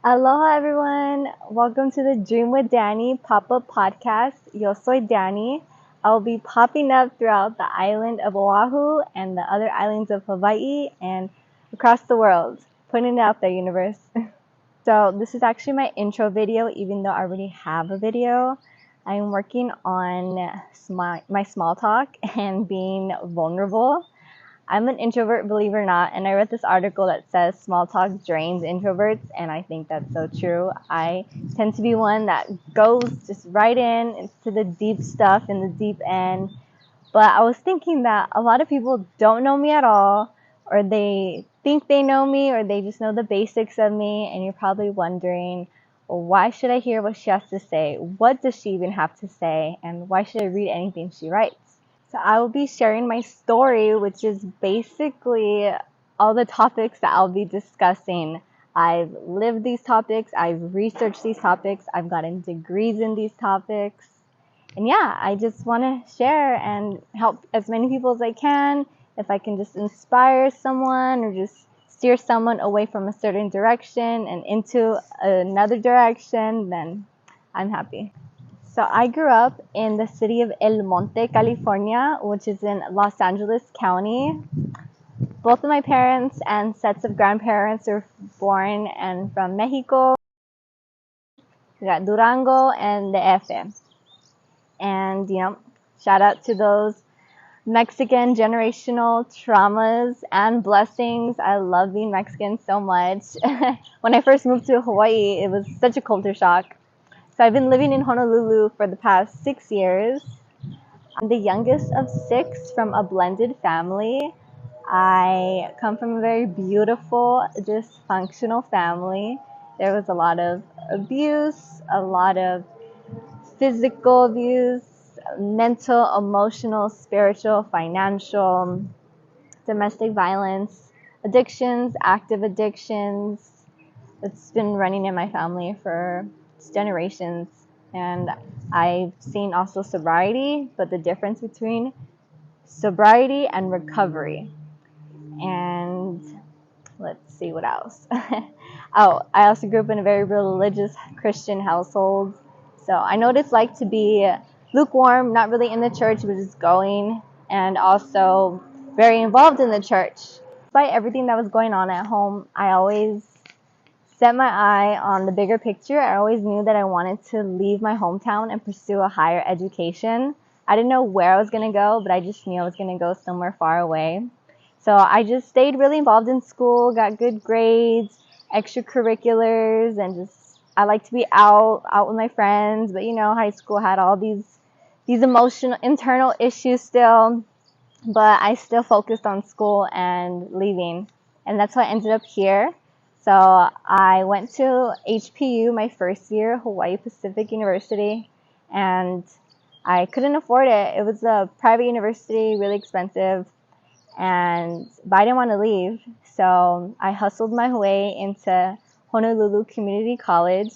Aloha everyone! Welcome to the Dream with Dani pop-up podcast. Yo soy Dani. I'll be popping up throughout the island of Oahu and the other islands of Hawaii and across the world. Putting it out there, universe. So this is actually my intro video, even though I already have a video. I'm working on my small talk and being vulnerable. I'm an introvert, believe it or not, and I read this article that says small talk drains introverts, and I think that's so true. I tend to be one that goes just right into the deep stuff in the deep end. But I was thinking that a lot of people don't know me at all, or they think they know me, or they just know the basics of me, and you're probably wondering, well, why should I hear what she has to say? What does she even have to say? And why should I read anything she writes? So I will be sharing my story, which is basically all the topics that I'll be discussing. I've lived these topics, I've researched these topics, I've gotten degrees in these topics. And yeah, I just want to share and help as many people as I can. If I can just inspire someone or just steer someone away from a certain direction and into another direction, then I'm happy. So I grew up in the city of El Monte, California, which is in Los Angeles County. Both of my parents and sets of grandparents were born and from Mexico. We got Durango and the F. And, shout out to those Mexican generational traumas and blessings. I love being Mexican so much. When I first moved to Hawaii, it was such a culture shock. So I've been living in Honolulu for the past 6 years. I'm the youngest of 6 from a blended family. I come from a very beautiful, dysfunctional family. There was a lot of abuse, a lot of physical abuse, mental, emotional, spiritual, financial, domestic violence, addictions, active addictions. It's been running in my family for generations. And I've seen also sobriety, but the difference between sobriety and recovery. And let's see what else. Oh, I also grew up in a very religious Christian household. So I know what it's like to be lukewarm, not really in the church, but just going, and also very involved in the church. Despite everything that was going on at home, I always set my eye on the bigger picture. I always knew that I wanted to leave my hometown and pursue a higher education. I didn't know where I was going to go, but I just knew I was going to go somewhere far away. So I just stayed really involved in school, got good grades, extracurriculars, and just I like to be out with my friends. But high school had all these emotional internal issues still, but I still focused on school and leaving, and that's why I ended up here. So I went to HPU my first year, Hawaii Pacific University, and I couldn't afford it. It was a private university, really expensive, but I didn't want to leave. So I hustled my way into Honolulu Community College.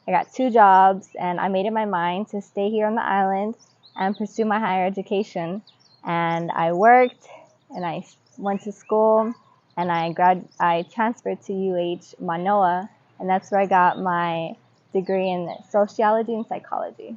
I got 2 jobs, and I made up my mind to stay here on the island and pursue my higher education. And I worked, and I went to school, and I transferred to UH Manoa, and that's where I got my degree in sociology and psychology.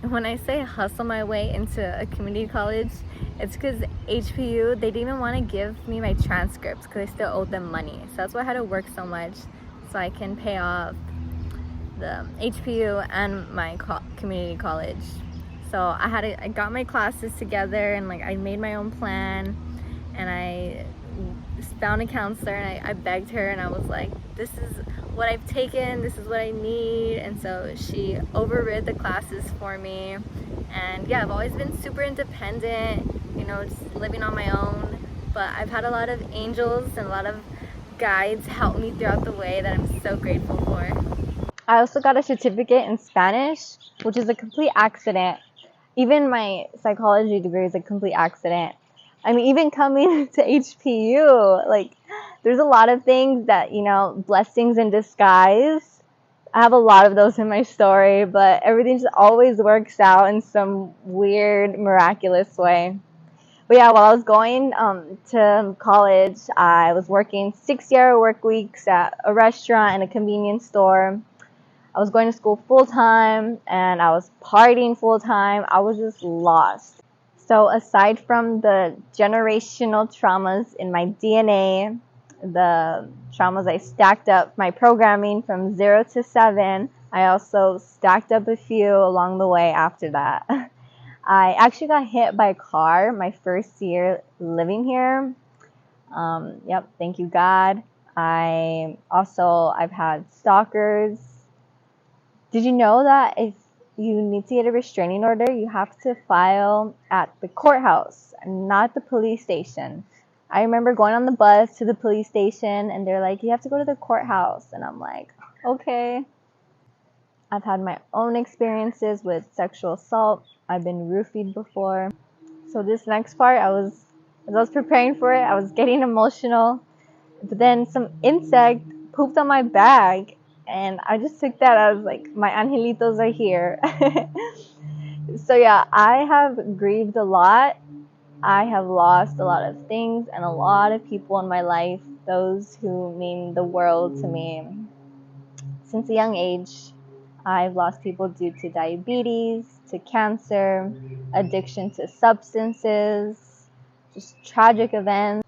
When I say hustle my way into a community college, it's because HPU, they didn't even want to give me my transcripts because I still owed them money. So that's why I had to work so much so I can pay off the HPU and my community college. So I got my classes together, and I made my own plan, and I found a counselor, and I begged her, and I was like, this is what I've taken, this is what I need. And so she overrid the classes for me. And yeah, I've always been super independent, just living on my own, but I've had a lot of angels and a lot of guides help me throughout the way that I'm so grateful for. I also got a certificate in Spanish, which is a complete accident. Even my psychology degree is a complete accident. I mean, even coming to HPU, there's a lot of things that, blessings in disguise. I have a lot of those in my story, but everything just always works out in some weird, miraculous way. But yeah, while I was going to college, I was working 6-year work weeks at a restaurant and a convenience store. I was going to school full time and I was partying full time. I was just lost. So aside from the generational traumas in my DNA, the traumas I stacked up, my programming from 0 to 7, I also stacked up a few along the way after that. I actually got hit by a car my first year living here. Yep, thank you, God. I've had stalkers. Did you know that if you need to get a restraining order, you have to file at the courthouse, not the police station? I remember going on the bus to the police station and they're like, you have to go to the courthouse. And I'm like, okay. I've had my own experiences with sexual assault. I've been roofied before. So this next part, as I was preparing for it, I was getting emotional. But then some insect pooped on my bag, and I just took that as like my angelitos are here. So yeah, I have grieved a lot. I have lost a lot of things and a lot of people in my life, those who mean the world to me. Since a young age, I've lost people due to diabetes, to cancer, addiction to substances, just tragic events.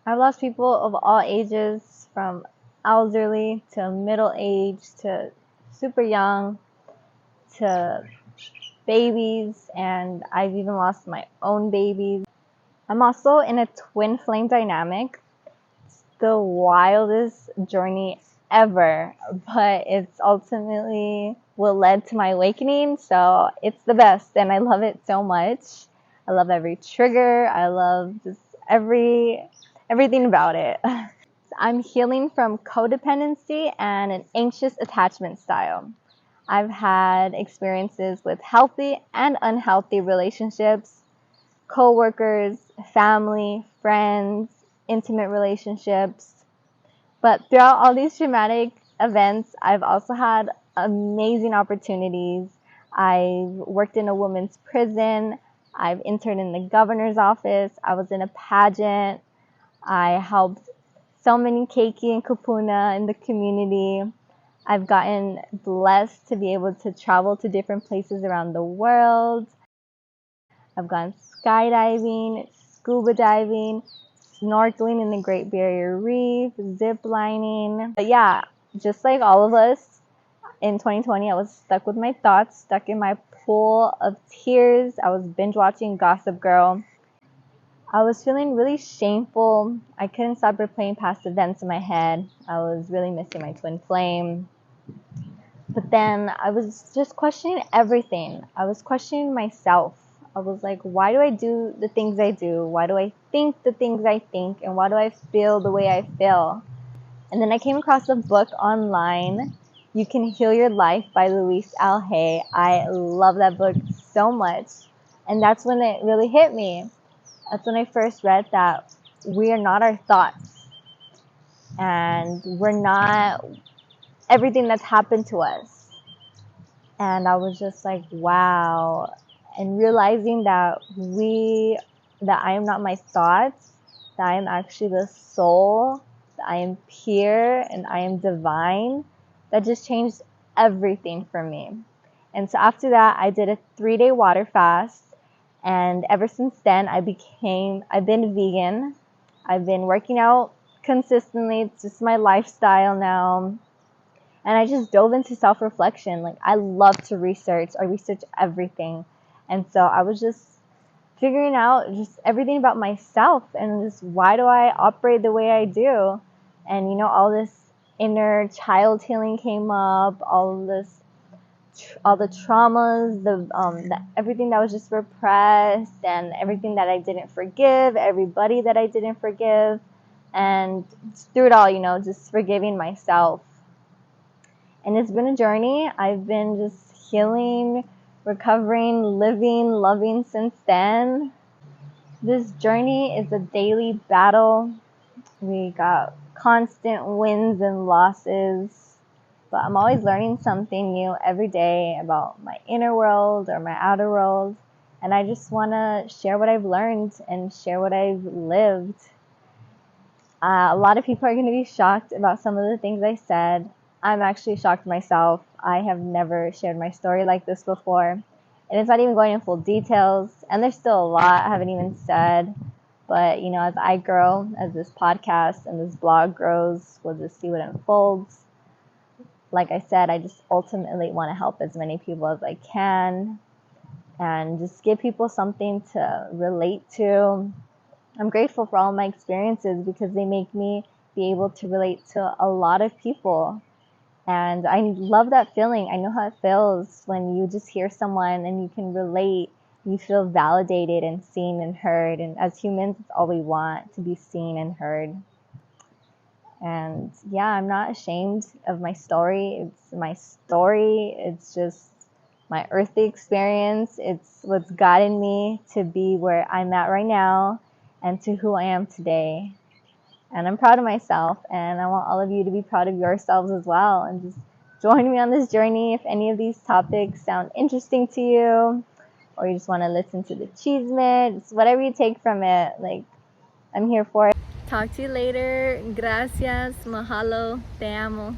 I've lost people of all ages, from elderly to middle age to super young to babies, and I've even lost my own babies. I'm also in a twin flame dynamic. It's the wildest journey ever, but it's ultimately what led to my awakening, so it's the best and I love it so much. I love every trigger. I love just everything about it. I'm healing from codependency and an anxious attachment style. I've had experiences with healthy and unhealthy relationships, coworkers, family, friends, intimate relationships. But throughout all these traumatic events, I've also had amazing opportunities. I've worked in a women's prison. I've interned in the governor's office. I was in a pageant. I helped so many keiki and kupuna in the community. I've gotten blessed to be able to travel to different places around the world. I've gone skydiving, scuba diving, snorkeling in the Great Barrier Reef, zip lining. But yeah, just like all of us in 2020, I was stuck with my thoughts, stuck in my pool of tears. I was binge watching Gossip Girl. I was feeling really shameful. I couldn't stop replaying past events in my head. I was really missing my twin flame. But then I was just questioning everything. I was questioning myself. I was like, why do I do the things I do? Why do I think the things I think? And why do I feel the way I feel? And then I came across a book online, You Can Heal Your Life by Louise L. Hay. I love that book so much. And that's when it really hit me. That's when I first read that we are not our thoughts. And we're not everything that's happened to us. And I was just like, wow. And realizing that I am not my thoughts, that I am actually the soul, that I am pure and I am divine, that just changed everything for me. And so after that, I did a 3-day water fast. And ever since then, I've been vegan. I've been working out consistently. It's just my lifestyle now. And I just dove into self-reflection. Like, I love to research. I research everything. And so I was just figuring out just everything about myself and just why do I operate the way I do. And, all this inner child healing came up, all the traumas, everything that was just repressed and everything that I didn't forgive, everybody that I didn't forgive. And through it all, just forgiving myself. And it's been a journey. I've been just healing, recovering, living, loving since then. This journey is a daily battle. We got constant wins and losses, but I'm always learning something new every day about my inner world or my outer world. And I just want to share what I've learned and share what I've lived. A lot of people are going to be shocked about some of the things I said. I'm actually shocked myself. I have never shared my story like this before. And it's not even going in full details. And there's still a lot I haven't even said. But, you know, as I grow, as this podcast and this blog grows, we'll just see what unfolds. Like I said, I just ultimately want to help as many people as I can and just give people something to relate to. I'm grateful for all my experiences because they make me be able to relate to a lot of people. And I love that feeling. I know how it feels when you just hear someone and you can relate. You feel validated and seen and heard. And as humans, it's all we want, to be seen and heard. And yeah, I'm not ashamed of my story. It's my story. It's just my earthly experience. It's what's gotten me to be where I'm at right now and to who I am today. And I'm proud of myself, and I want all of you to be proud of yourselves as well. And just join me on this journey if any of these topics sound interesting to you, or you just want to listen to the chisme, just whatever you take from it. Like, I'm here for it. Talk to you later. Gracias. Mahalo. Te amo.